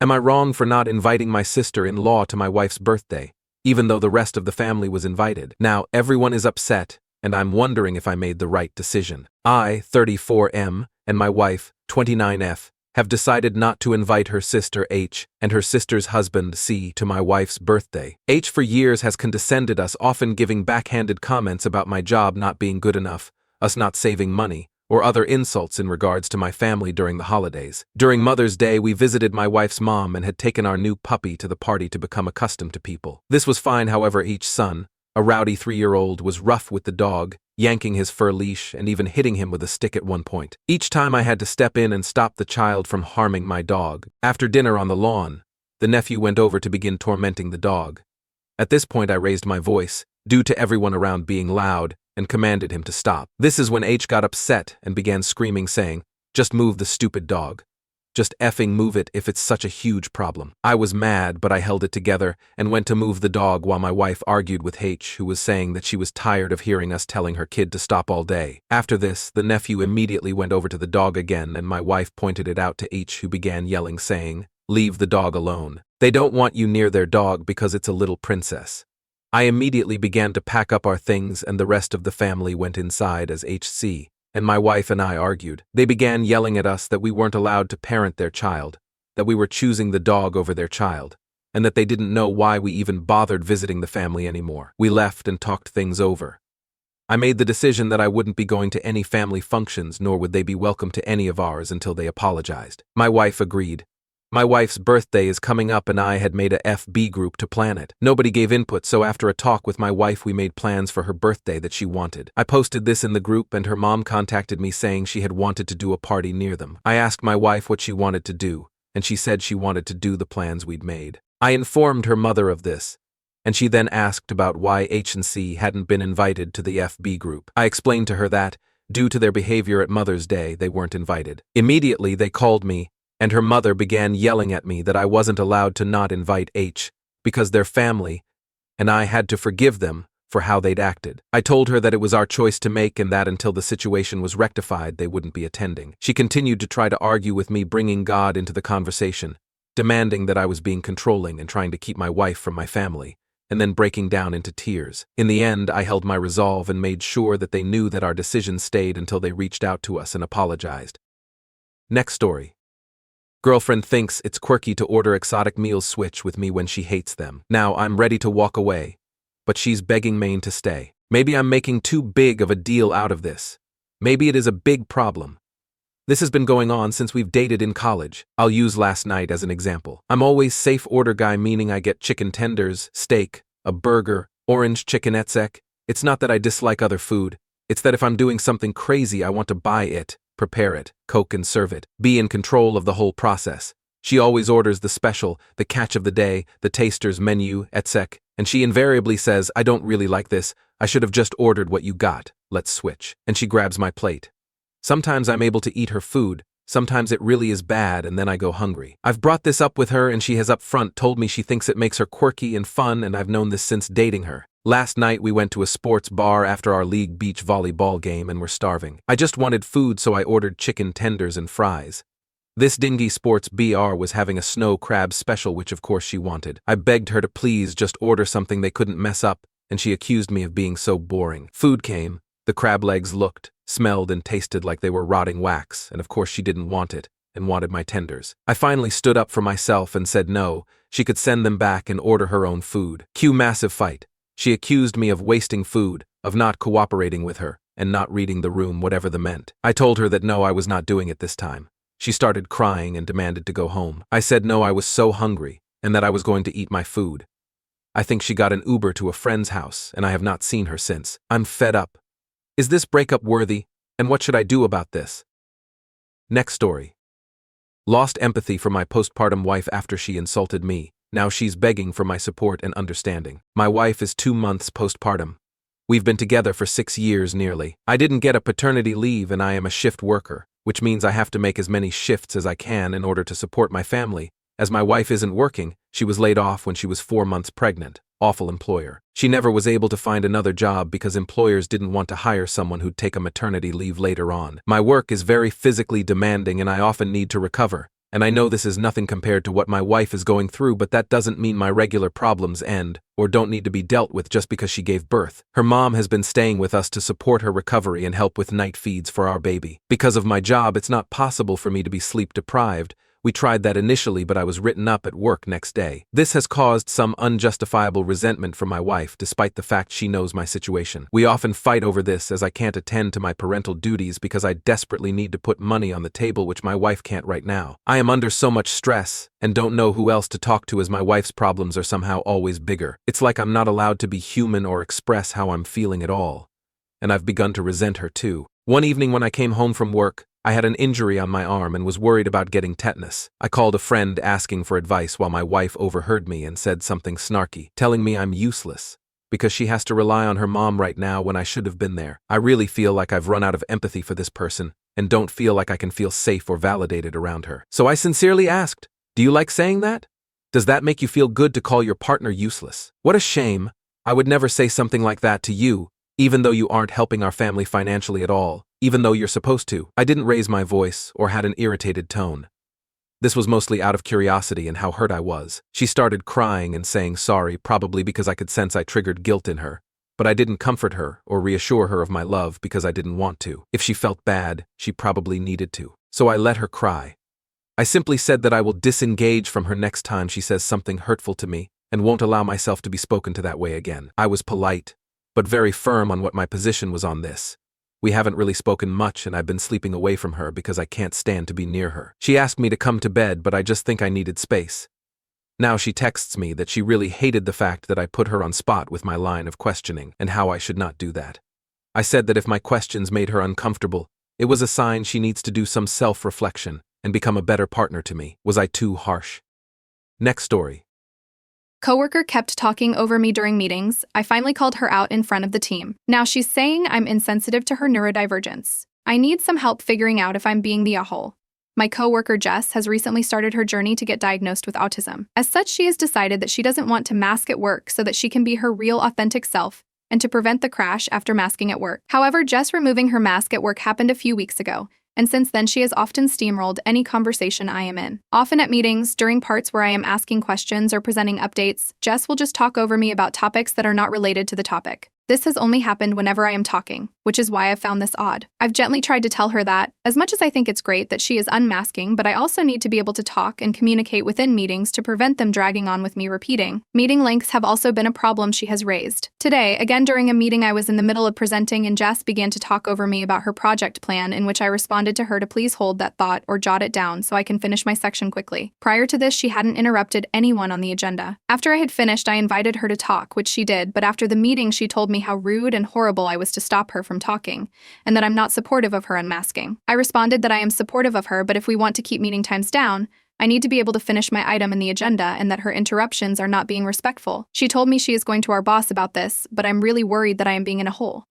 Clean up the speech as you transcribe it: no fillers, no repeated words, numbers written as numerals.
Am I wrong for not inviting my sister-in-law to my wife's birthday, even though the rest of the family was invited? Now, everyone is upset, and I'm wondering if I made the right decision. I, 34M, and my wife, 29F, have decided not to invite her sister H and her sister's husband C to my wife's birthday. H for years has condescended us, often giving backhanded comments about my job not being good enough, us not saving money, or other insults in regards to my family during the holidays. During Mother's Day, we visited my wife's mom and had taken our new puppy to the party to become accustomed to people. This was fine, however, each son, a rowdy 3-year-old, was rough with the dog, yanking his fur leash and even hitting him with a stick at one point. Each time I had to step in and stop the child from harming my dog. After dinner on the lawn, the nephew went over to begin tormenting the dog. At this point I raised my voice, due to everyone around being loud, and commanded him to stop. This is when H got upset and began screaming, saying, "Just move the stupid dog. Just effing move it if it's such a huge problem." I was mad, but I held it together and went to move the dog while my wife argued with H, who was saying that she was tired of hearing us telling her kid to stop all day. After this, the nephew immediately went over to the dog again, and my wife pointed it out to H, who began yelling, saying, "Leave the dog alone. They don't want you near their dog because it's a little princess." I immediately began to pack up our things, and the rest of the family went inside as HC and my wife and I argued. They began yelling at us that we weren't allowed to parent their child, that we were choosing the dog over their child, and that they didn't know why we even bothered visiting the family anymore. We left and talked things over. I made the decision that I wouldn't be going to any family functions, nor would they be welcome to any of ours until they apologized. My wife agreed. My wife's birthday is coming up and I had made a FB group to plan it. Nobody gave input, so after a talk with my wife we made plans for her birthday that she wanted. I posted this in the group and her mom contacted me saying she had wanted to do a party near them. I asked my wife what she wanted to do, and she said she wanted to do the plans we'd made. I informed her mother of this, and she then asked about why H and C hadn't been invited to the FB group. I explained to her that, due to their behavior at Mother's Day, they weren't invited. Immediately they called me, and her mother began yelling at me that I wasn't allowed to not invite H because they're family, and I had to forgive them for how they'd acted. I told her that it was our choice to make and that until the situation was rectified, they wouldn't be attending. She continued to try to argue with me, bringing God into the conversation, demanding that I was being controlling and trying to keep my wife from my family, and then breaking down into tears. In the end, I held my resolve and made sure that they knew that our decision stayed until they reached out to us and apologized. Next story. Girlfriend thinks it's quirky to order exotic meals switch with me when she hates them. Now I'm ready to walk away, but she's begging Maine to stay. Maybe I'm making too big of a deal out of this. Maybe it is a big problem. This has been going on since we've dated in college. I'll use last night as an example. I'm always safe order guy, meaning I get chicken tenders, steak, a burger, orange chicken etc. It's not that I dislike other food. It's that if I'm doing something crazy, I want to buy it, prepare it, cook and serve it, be in control of the whole process. She always orders the special, the catch of the day, the taster's menu, etc. And she invariably says, "I don't really like this. I should have just ordered what you got. Let's switch." And she grabs my plate. Sometimes I'm able to eat her food. Sometimes it really is bad and then I go hungry. I've brought this up with her and she has up front told me she thinks it makes her quirky and fun, and I've known this since dating her. Last night we went to a sports bar after our league beach volleyball game and were starving. I just wanted food, so I ordered chicken tenders and fries. This dingy sports BR was having a snow crab special, which of course she wanted. I begged her to please just order something they couldn't mess up, and she accused me of being so boring. Food came. The crab legs looked, smelled and tasted like they were rotting wax, and of course she didn't want it and wanted my tenders. I finally stood up for myself and said no, she could send them back and order her own food. Cue massive fight. She accused me of wasting food, of not cooperating with her, and not reading the room, whatever that meant. I told her that no, I was not doing it this time. She started crying and demanded to go home. I said no, I was so hungry, and that I was going to eat my food. I think she got an Uber to a friend's house, and I have not seen her since. I'm fed up. Is this breakup worthy, and what should I do about this? Next story. Lost empathy for my postpartum wife after she insulted me. Now she's begging for my support and understanding. My wife is 2 months postpartum. We've been together for 6 years nearly. I didn't get a paternity leave and I am a shift worker, which means I have to make as many shifts as I can in order to support my family. As my wife isn't working, she was laid off when she was 4 months pregnant. Awful employer. She never was able to find another job because employers didn't want to hire someone who'd take a maternity leave later on. My work is very physically demanding and I often need to recover, And I know this is nothing compared to what my wife is going through, but that doesn't mean my regular problems end or don't need to be dealt with just because she gave birth. Her mom has been staying with us to support her recovery and help with night feeds for our baby. Because of my job, it's not possible for me to be sleep deprived. We tried that initially, but I was written up at work next day. This has caused some unjustifiable resentment from my wife, despite the fact she knows my situation. We often fight over this, as I can't attend to my parental duties because I desperately need to put money on the table, which my wife can't right now. I am under so much stress and don't know who else to talk to, as my wife's problems are somehow always bigger. It's like I'm not allowed to be human or express how I'm feeling at all. And I've begun to resent her too. One evening when I came home from work, I had an injury on my arm and was worried about getting tetanus. I called a friend asking for advice while my wife overheard me and said something snarky, telling me I'm useless because she has to rely on her mom right now when I should have been there. I really feel like I've run out of empathy for this person and don't feel like I can feel safe or validated around her. So I sincerely asked, "Do you like saying that? Does that make you feel good to call your partner useless?" What a shame. I would never say something like that to you, even though you aren't helping our family financially at all, even though you're supposed to. I didn't raise my voice or had an irritated tone. This was mostly out of curiosity and how hurt I was. She started crying and saying sorry, probably because I could sense I triggered guilt in her. But I didn't comfort her or reassure her of my love because I didn't want to. If she felt bad, she probably needed to. So I let her cry. I simply said that I will disengage from her next time she says something hurtful to me and won't allow myself to be spoken to that way again. I was polite, but very firm on what my position was on this. We haven't really spoken much, and I've been sleeping away from her because I can't stand to be near her. She asked me to come to bed, but I just think I needed space. Now she texts me that she really hated the fact that I put her on spot with my line of questioning and how I should not do that. I said that if my questions made her uncomfortable, it was a sign she needs to do some self-reflection and become a better partner to me. Was I too harsh? Next story. Coworker kept talking over me during meetings. I finally called her out in front of the team. Now she's saying I'm insensitive to her neurodivergence. I need some help figuring out if I'm being the a-hole. My coworker Jess has recently started her journey to get diagnosed with autism. As such, she has decided that she doesn't want to mask at work so that she can be her real, authentic self and to prevent the crash after masking at work. However, Jess removing her mask at work happened a few weeks ago, and since then she has often steamrolled any conversation I am in. Often at meetings, during parts where I am asking questions or presenting updates, Jess will just talk over me about topics that are not related to the topic. This has only happened whenever I am talking, which is why I've found this odd. I've gently tried to tell her that, as much as I think it's great that she is unmasking, but I also need to be able to talk and communicate within meetings to prevent them dragging on with me repeating. Meeting lengths have also been a problem she has raised. Today, again during a meeting, I was in the middle of presenting and Jess began to talk over me about her project plan, in which I responded to her to please hold that thought or jot it down so I can finish my section quickly. Prior to this, she hadn't interrupted anyone on the agenda. After I had finished, I invited her to talk, which she did, but after the meeting she told me how rude and horrible I was to stop her from talking, and that I'm not supportive of her unmasking. I responded that I am supportive of her, but if we want to keep meeting times down, I need to be able to finish my item in the agenda and that her interruptions are not being respectful. She told me she is going to our boss about this, but I'm really worried that I am being in a hole.